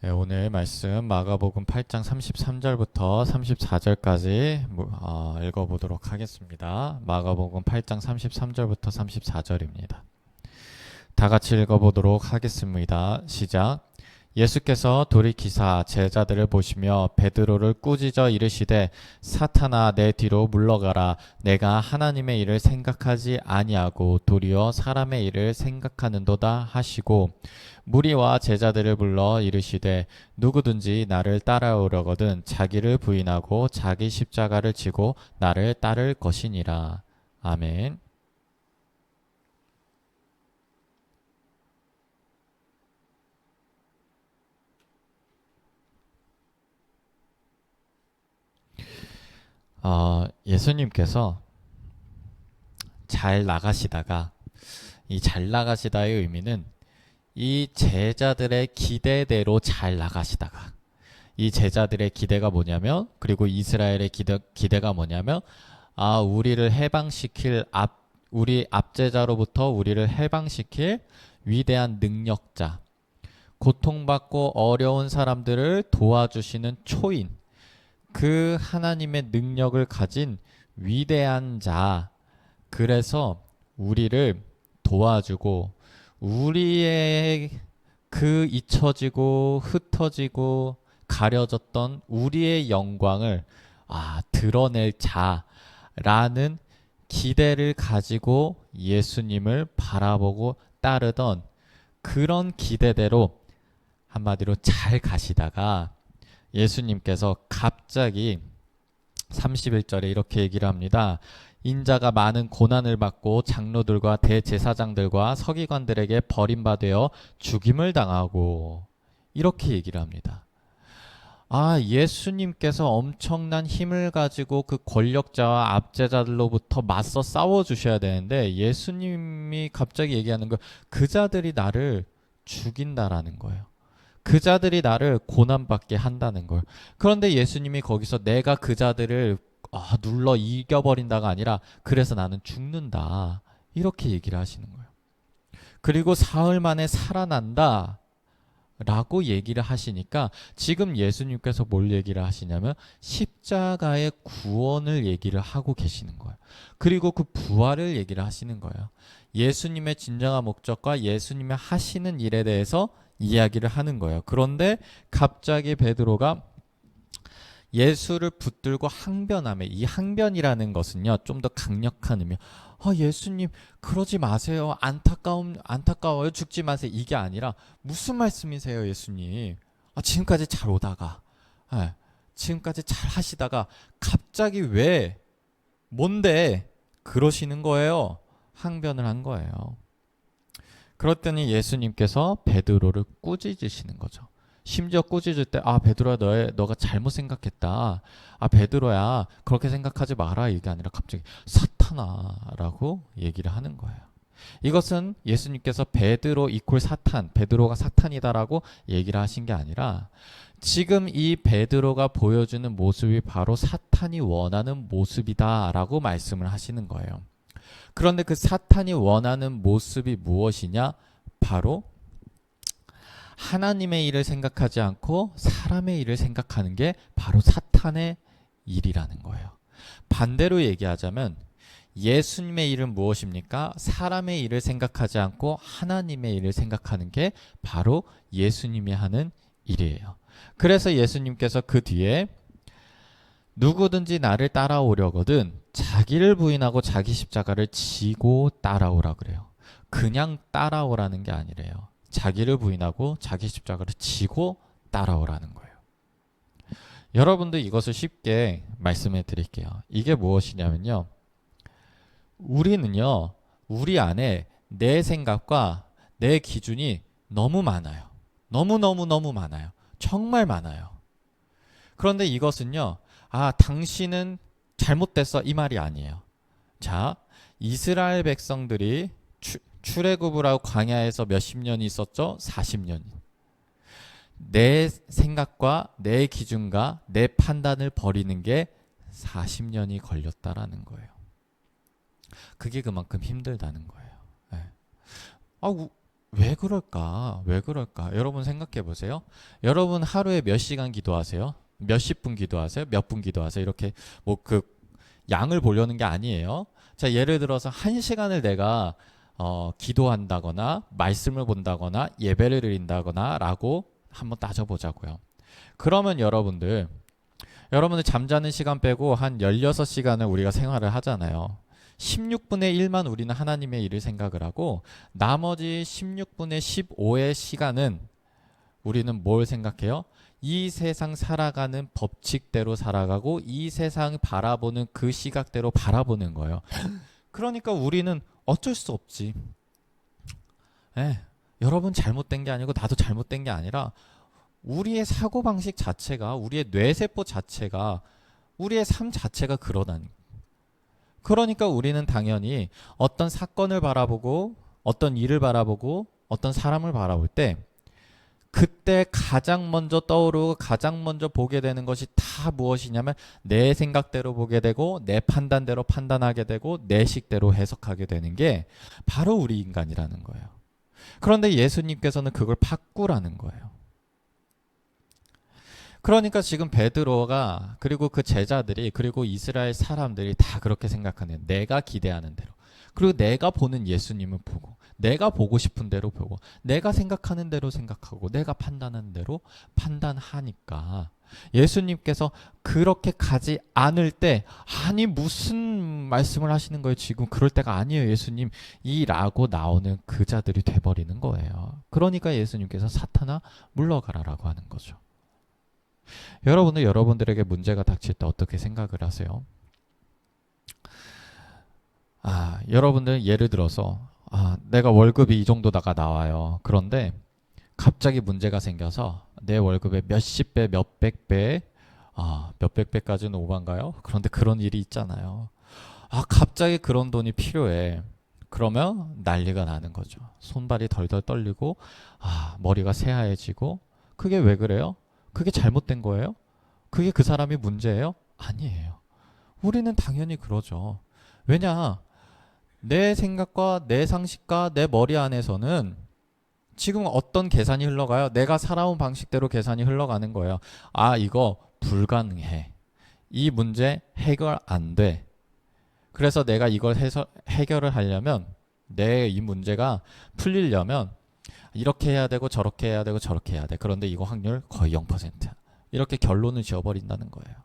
네, 오늘 말씀 마가복음 8장 33절부터 34절까지 읽어보도록 하겠습니다. 마가복음 8장 33절부터 34절입니다. 다 같이 읽어보도록 하겠습니다. 시작. 예수께서 돌이키사 제자들을 보시며 베드로를 꾸짖어 이르시되 사탄아 내 뒤로 물러가라. 내가 하나님의 일을 생각하지 아니하고 도리어 사람의 일을 생각하는도다 하시고 무리와 제자들을 불러 이르시되 누구든지 나를 따라오려거든 자기를 부인하고 자기 십자가를 지고 나를 따를 것이니라. 아멘. 예수님께서 잘 나가시다가 이 잘 나가시다의 의미는 이 제자들의 기대대로 잘 나가시다가 이 제자들의 기대가 뭐냐면 그리고 이스라엘의 기대가 뭐냐면 우리를 해방시킬 우리 압제자로부터 우리를 해방시킬 위대한 능력자, 고통받고 어려운 사람들을 도와주시는 초인, 그 하나님의 능력을 가진 위대한 자, 그래서 우리를 도와주고 우리의 그 잊혀지고 흩어지고 가려졌던 우리의 영광을 드러낼 자라는 기대를 가지고 예수님을 바라보고 따르던 그런 기대대로 한마디로 잘 가시다가 예수님께서 갑자기 31절에 이렇게 얘기를 합니다. 인자가 많은 고난을 받고 장로들과 대제사장들과 서기관들에게 버림받아 죽임을 당하고 이렇게 얘기를 합니다. 예수님께서 엄청난 힘을 가지고 그 권력자와 압제자들로부터 맞서 싸워주셔야 되는데 예수님이 갑자기 얘기하는 거 그 자들이 나를 죽인다라는 거예요. 그 자들이 나를 고난받게 한다는 걸. 그런데 예수님이 거기서 내가 그 자들을 눌러 이겨버린다가 아니라 그래서 나는 죽는다. 이렇게 얘기를 하시는 거예요. 그리고 사흘 만에 살아난다. 라고 얘기를 하시니까 지금 예수님께서 뭘 얘기를 하시냐면 십자가의 구원을 얘기를 하고 계시는 거예요. 그리고 그 부활을 얘기를 하시는 거예요. 예수님의 진정한 목적과 예수님의 하시는 일에 대해서 이야기를 하는 거예요. 그런데 갑자기 베드로가 예수를 붙들고 항변하며, 이 항변이라는 것은요 좀 더 강력한 의미. 예수님 그러지 마세요. 안타까워요. 죽지 마세요. 이게 아니라 무슨 말씀이세요 예수님. 지금까지 잘 오다가 지금까지 잘 하시다가 갑자기 왜 뭔데 그러시는 거예요. 항변을 한 거예요. 그랬더니 예수님께서 베드로를 꾸짖으시는 거죠. 심지어 꾸짖을 때 베드로야 너가 잘못 생각했다. 베드로야 그렇게 생각하지 마라. 이게 아니라 갑자기 사탄아 라고 얘기를 하는 거예요. 이것은 예수님께서 베드로 이퀄 사탄, 베드로가 사탄이다라고 얘기를 하신 게 아니라 지금 이 베드로가 보여주는 모습이 바로 사탄이 원하는 모습이다라고 말씀을 하시는 거예요. 그런데 그 사탄이 원하는 모습이 무엇이냐? 바로 하나님의 일을 생각하지 않고 사람의 일을 생각하는 게 바로 사탄의 일이라는 거예요. 반대로 얘기하자면 예수님의 일은 무엇입니까? 사람의 일을 생각하지 않고 하나님의 일을 생각하는 게 바로 예수님이 하는 일이에요. 그래서 예수님께서 그 뒤에 누구든지 나를 따라오려거든 자기를 부인하고 자기 십자가를 지고 따라오라 그래요. 그냥 따라오라는 게 아니래요. 자기를 부인하고 자기 십자가를 지고 따라오라는 거예요. 여러분도 이것을 쉽게 말씀해 드릴게요. 이게 무엇이냐면요. 우리는요, 우리 안에 내 생각과 내 기준이 너무 많아요. 너무 많아요. 정말 많아요. 그런데 이것은요, 당신은 잘못됐어. 이 말이 아니에요. 자, 이스라엘 백성들이 출애굽을 하고 광야에서 몇십 년이 있었죠? 40년. 내 생각과 내 기준과 내 판단을 버리는 게 40년이 걸렸다라는 거예요. 그게 그만큼 힘들다는 거예요. 왜 그럴까? 왜 그럴까? 여러분 생각해 보세요. 여러분 하루에 몇 시간 기도하세요? 몇십 분 기도하세요? 몇 분 기도하세요? 이렇게 뭐 그 양을 보려는 게 아니에요. 자, 예를 들어서 한 시간을 내가 기도한다거나 말씀을 본다거나 예배를 드린다거나 라고 한번 따져보자고요. 그러면 여러분들 잠자는 시간 빼고 한 16시간을 우리가 생활을 하잖아요. 16분의 1만 우리는 하나님의 일을 생각을 하고 나머지 16분의 15의 시간은 우리는 뭘 생각해요? 이 세상 살아가는 법칙대로 살아가고 이 세상 바라보는 그 시각대로 바라보는 거예요. 그러니까 우리는 어쩔 수 없지. 여러분 잘못된 게 아니고 나도 잘못된 게 아니라 우리의 사고방식 자체가 우리의 뇌세포 자체가 우리의 삶 자체가 그러다니. 그러니까 우리는 당연히 어떤 사건을 바라보고 어떤 일을 바라보고 어떤 사람을 바라볼 때 그때 가장 먼저 떠오르고 가장 먼저 보게 되는 것이 다 무엇이냐면 내 생각대로 보게 되고 내 판단대로 판단하게 되고 내 식대로 해석하게 되는 게 바로 우리 인간이라는 거예요. 그런데 예수님께서는 그걸 바꾸라는 거예요. 그러니까 지금 베드로가 그리고 그 제자들이 그리고 이스라엘 사람들이 다 그렇게 생각하는 내가 기대하는 대로 그리고 내가 보는 예수님을 보고 내가 보고 싶은 대로 보고 내가 생각하는 대로 생각하고 내가 판단하는 대로 판단하니까 예수님께서 그렇게 가지 않을 때 아니 무슨 말씀을 하시는 거예요 지금 그럴 때가 아니에요 예수님 이라고 나오는 그 자들이 돼버리는 거예요. 그러니까 예수님께서 사탄아 물러가라라고 하는 거죠. 여러분들에게 문제가 닥칠 때 어떻게 생각을 하세요? 여러분들 예를 들어서 내가 월급이 이 정도다가 나와요. 그런데 갑자기 문제가 생겨서 내 월급의 몇십 배, 몇백 배, 몇백 배까지는 오반가요? 그런데 그런 일이 있잖아요. 갑자기 그런 돈이 필요해. 그러면 난리가 나는 거죠. 손발이 덜덜 떨리고, 머리가 새하얘지고, 그게 왜 그래요? 그게 잘못된 거예요? 그게 그 사람이 문제예요? 아니에요. 우리는 당연히 그러죠. 왜냐? 내 생각과 내 상식과 내 머리 안에서는 지금 어떤 계산이 흘러가요? 내가 살아온 방식대로 계산이 흘러가는 거예요. 이거 불가능해. 이 문제 해결 안 돼. 그래서 내가 이걸 해결을 하려면 내 이 문제가 풀리려면 이렇게 해야 되고 저렇게 해야 되고 저렇게 해야 돼. 그런데 이거 확률 거의 0%야. 이렇게 결론을 지어버린다는 거예요.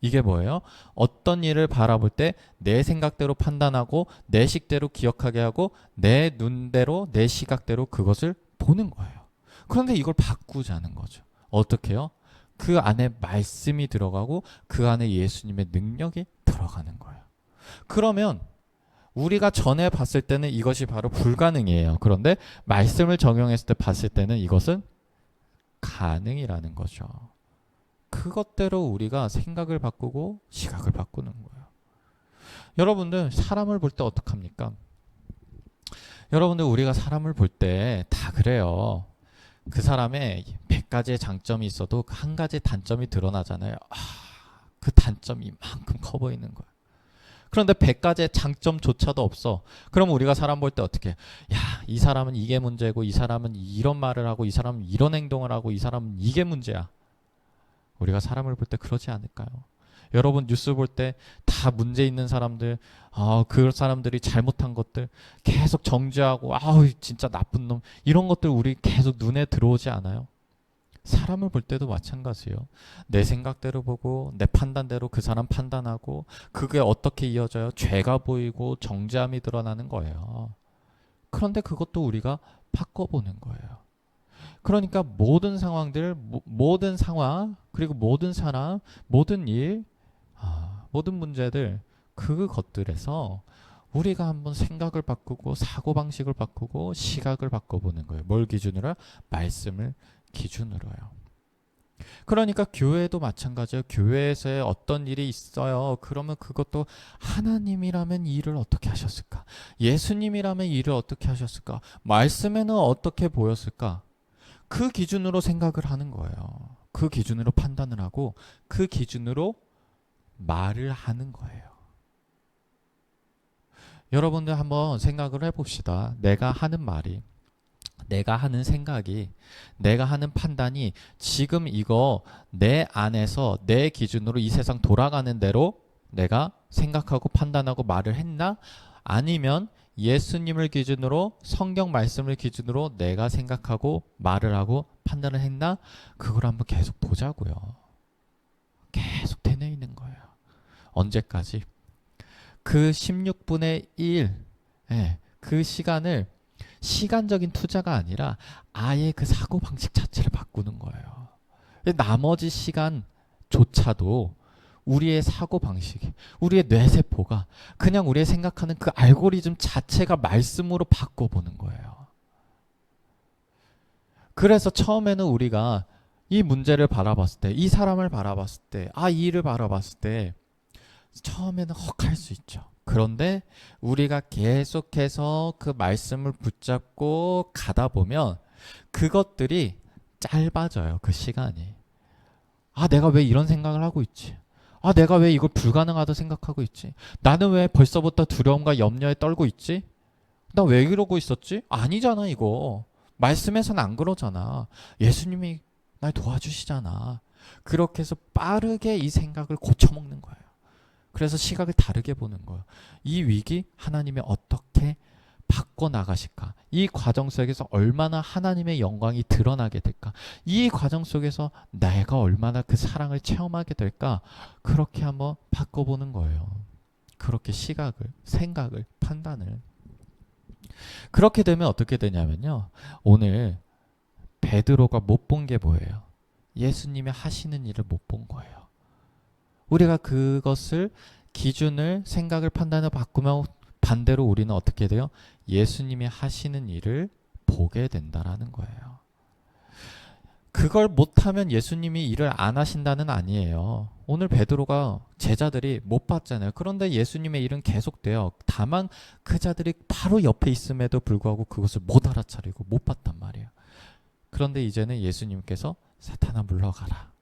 이게 뭐예요? 어떤 일을 바라볼 때 내 생각대로 판단하고 내 식대로 기억하게 하고 내 눈대로 내 시각대로 그것을 보는 거예요. 그런데 이걸 바꾸자는 거죠. 어떻게 해요? 그 안에 말씀이 들어가고 그 안에 예수님의 능력이 들어가는 거예요. 그러면 우리가 전에 봤을 때는 이것이 바로 불가능이에요. 그런데 말씀을 적용했을 때 봤을 때는 이것은 가능이라는 거죠. 그것대로 우리가 생각을 바꾸고 시각을 바꾸는 거예요. 여러분들 사람을 볼 때 어떡합니까? 여러분들 우리가 사람을 볼 때 다 그래요. 그 사람의 100가지의 장점이 있어도 한 가지 단점이 드러나잖아요. 그 단점이 이만큼 커 보이는 거예요. 그런데 100가지의 장점조차도 없어. 그럼 우리가 사람 볼 때 어떻게 해? 이 사람은 이게 문제고 이 사람은 이런 말을 하고 이 사람은 이런 행동을 하고 이 사람은 이게 문제야. 우리가 사람을 볼 때 그러지 않을까요? 여러분 뉴스 볼 때 다 문제 있는 사람들, 그 사람들이 잘못한 것들 계속 정죄하고 진짜 나쁜 놈 이런 것들 우리 계속 눈에 들어오지 않아요? 사람을 볼 때도 마찬가지예요. 내 생각대로 보고 내 판단대로 그 사람 판단하고 그게 어떻게 이어져요? 죄가 보이고 정죄함이 드러나는 거예요. 그런데 그것도 우리가 바꿔보는 거예요. 그러니까 모든 상황들, 모든 상황, 그리고 모든 사람, 모든 일, 모든 문제들 그것들에서 우리가 한번 생각을 바꾸고 사고방식을 바꾸고 시각을 바꿔보는 거예요. 뭘 기준으로? 말씀을 기준으로요. 그러니까 교회도 마찬가지예요. 교회에서의 어떤 일이 있어요. 그러면 그것도 하나님이라면 일을 어떻게 하셨을까? 예수님이라면 일을 어떻게 하셨을까? 말씀에는 어떻게 보였을까? 그 기준으로 생각을 하는 거예요. 그 기준으로 판단을 하고 그 기준으로 말을 하는 거예요. 여러분들 한번 생각을 해봅시다. 내가 하는 말이 내가 하는 생각이, 내가 하는 판단이 지금 이거 내 안에서 내 기준으로 이 세상 돌아가는 대로 내가 생각하고 판단하고 말을 했나? 아니면 예수님을 기준으로 성경 말씀을 기준으로 내가 생각하고 말을 하고 판단을 했나? 그걸 한번 계속 보자고요. 계속 되뇌이는 거예요. 언제까지? 그 16분의 1, 그 시간을 시간적인 투자가 아니라 아예 그 사고방식 자체를 바꾸는 거예요. 나머지 시간조차도 우리의 사고방식이, 우리의 뇌세포가 그냥 우리의 생각하는 그 알고리즘 자체가 말씀으로 바꿔보는 거예요. 그래서 처음에는 우리가 이 문제를 바라봤을 때, 이 사람을 바라봤을 때, 이 일을 바라봤을 때 처음에는 헉할 수 있죠. 그런데 우리가 계속해서 그 말씀을 붙잡고 가다 보면 그것들이 짧아져요. 그 시간이. 내가 왜 이런 생각을 하고 있지? 내가 왜 이걸 불가능하다 생각하고 있지? 나는 왜 벌써부터 두려움과 염려에 떨고 있지? 나 왜 이러고 있었지? 아니잖아, 이거. 말씀에서는 안 그러잖아. 예수님이 날 도와주시잖아. 그렇게 해서 빠르게 이 생각을 고쳐먹는 거예요. 그래서 시각을 다르게 보는 거예요. 이 위기 하나님이 어떻게 바꿔나가실까? 이 과정 속에서 얼마나 하나님의 영광이 드러나게 될까? 이 과정 속에서 내가 얼마나 그 사랑을 체험하게 될까? 그렇게 한번 바꿔보는 거예요. 그렇게 시각을, 생각을, 판단을. 그렇게 되면 어떻게 되냐면요. 오늘 베드로가 못 본 게 뭐예요? 예수님이 하시는 일을 못 본 거예요. 우리가 그것을 기준을, 생각을, 판단을 바꾸면 반대로 우리는 어떻게 돼요? 예수님이 하시는 일을 보게 된다라는 거예요. 그걸 못하면 예수님이 일을 안 하신다는 아니에요. 오늘 베드로가 제자들이 못 봤잖아요. 그런데 예수님의 일은 계속돼요. 다만 그 자들이 바로 옆에 있음에도 불구하고 그것을 못 알아차리고 못 봤단 말이에요. 그런데 이제는 예수님께서 사탄아 물러가라.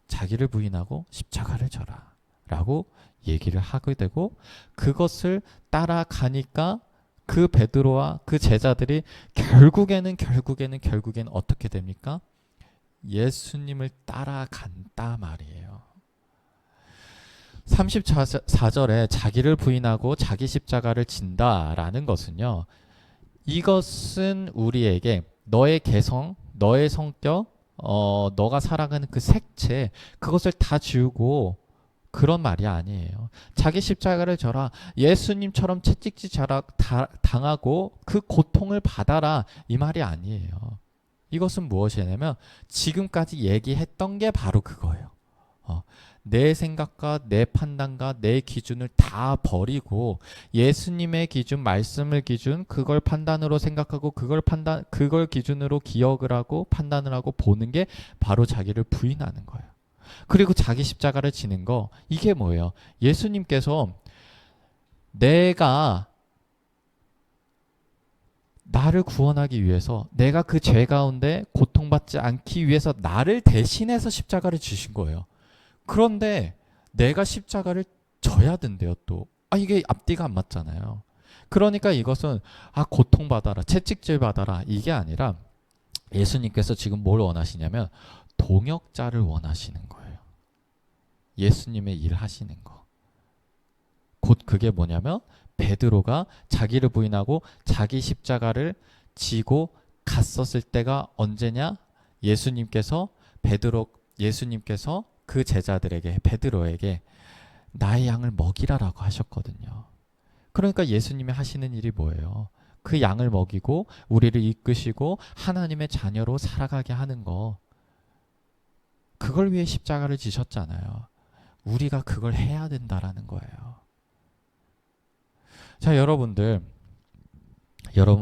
자기를 부인하고 십자가를 져라. 라고 얘기를 하게 되고 그것을 따라가니까 그 베드로와 그 제자들이 결국에는 어떻게 됩니까? 예수님을 따라간다 말이에요. 34절에 자기를 부인하고 자기 십자가를 진다라는 것은요. 이것은 우리에게 너의 개성, 너의 성격, 너가 살아가는 그 색채 그것을 다 지우고 그런 말이 아니에요. 자기 십자가를 져라. 예수님처럼 채찍질 당하고 그 고통을 받아라. 이 말이 아니에요. 이것은 무엇이냐면 지금까지 얘기했던 게 바로 그거예요. 내 생각과 내 판단과 내 기준을 다 버리고 예수님의 기준, 말씀을 기준, 그걸 판단으로 생각하고 그걸 기준으로 기억을 하고 판단을 하고 보는 게 바로 자기를 부인하는 거예요. 그리고 자기 십자가를 지는 거 이게 뭐예요? 예수님께서 내가 나를 구원하기 위해서 내가 그 죄 가운데 고통받지 않기 위해서 나를 대신해서 십자가를 지신 거예요. 그런데 내가 십자가를 져야 된대요 또. 이게 앞뒤가 안 맞잖아요. 그러니까 이것은 고통받아라, 채찍질 받아라 이게 아니라 예수님께서 지금 뭘 원하시냐면 동역자를 원하시는 거예요. 예수님의 일 하시는 거. 곧 그게 뭐냐면 베드로가 자기를 부인하고 자기 십자가를 지고 갔었을 때가 언제냐? 예수님께서 그 제자들에게 베드로에게 나의 양을 먹이라라고 하셨거든요. 그러니까 예수님이 하시는 일이 뭐예요? 그 양을 먹이고 우리를 이끄시고 하나님의 자녀로 살아가게 하는 거. 그걸 위해 십자가를 지셨잖아요. 우리가 그걸 해야 된다라는 거예요. 자, 여러분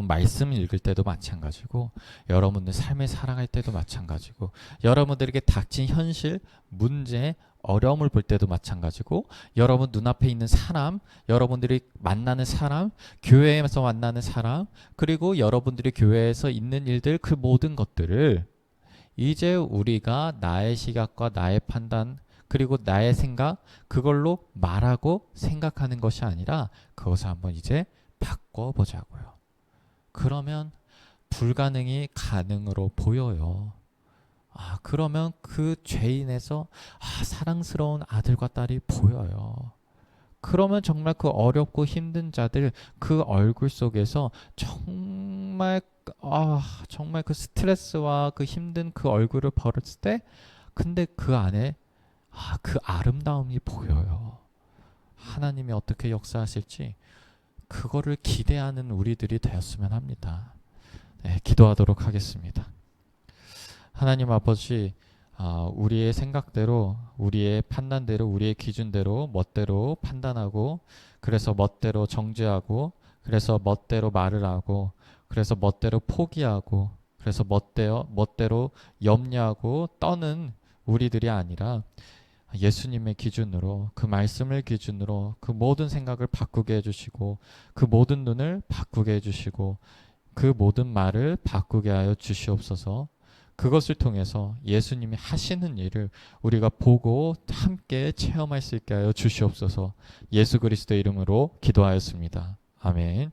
말씀 읽을 때도 마찬가지고 여러분들 삶을 살아갈 때도 마찬가지고 여러분들에게 닥친 현실, 문제, 어려움을 볼 때도 마찬가지고 여러분 눈앞에 있는 사람, 여러분들이 만나는 사람, 교회에서 만나는 사람, 그리고 여러분들이 교회에서 있는 일들 그 모든 것들을 이제 우리가 나의 시각과 나의 판단 그리고 나의 생각 그걸로 말하고 생각하는 것이 아니라 그것을 한번 이제 바꿔보자고요. 그러면 불가능이 가능으로 보여요. 그러면 그 죄인에서 사랑스러운 아들과 딸이 보여요. 그러면 정말 그 어렵고 힘든 자들 그 얼굴 속에서 정말 그 스트레스와 그 힘든 그 얼굴을 벌였을 때 근데 그 안에 그 아름다움이 보여요. 하나님이 어떻게 역사하실지 그거를 기대하는 우리들이 되었으면 합니다. 네, 기도하도록 하겠습니다. 하나님 아버지, 우리의 생각대로, 우리의 판단대로, 우리의 기준대로, 멋대로 판단하고, 그래서 멋대로 정죄하고, 그래서 멋대로 말을 하고, 그래서 멋대로 포기하고, 그래서 멋대로 염려하고 떠는 우리들이 아니라 예수님의 기준으로, 그 말씀을 기준으로 그 모든 생각을 바꾸게 해주시고, 그 모든 눈을 바꾸게 해주시고, 그 모든 말을 바꾸게 하여 주시옵소서. 그것을 통해서 예수님이 하시는 일을 우리가 보고 함께 체험할 수 있게 하여 주시옵소서. 예수 그리스도의 이름으로 기도하였습니다. 아멘.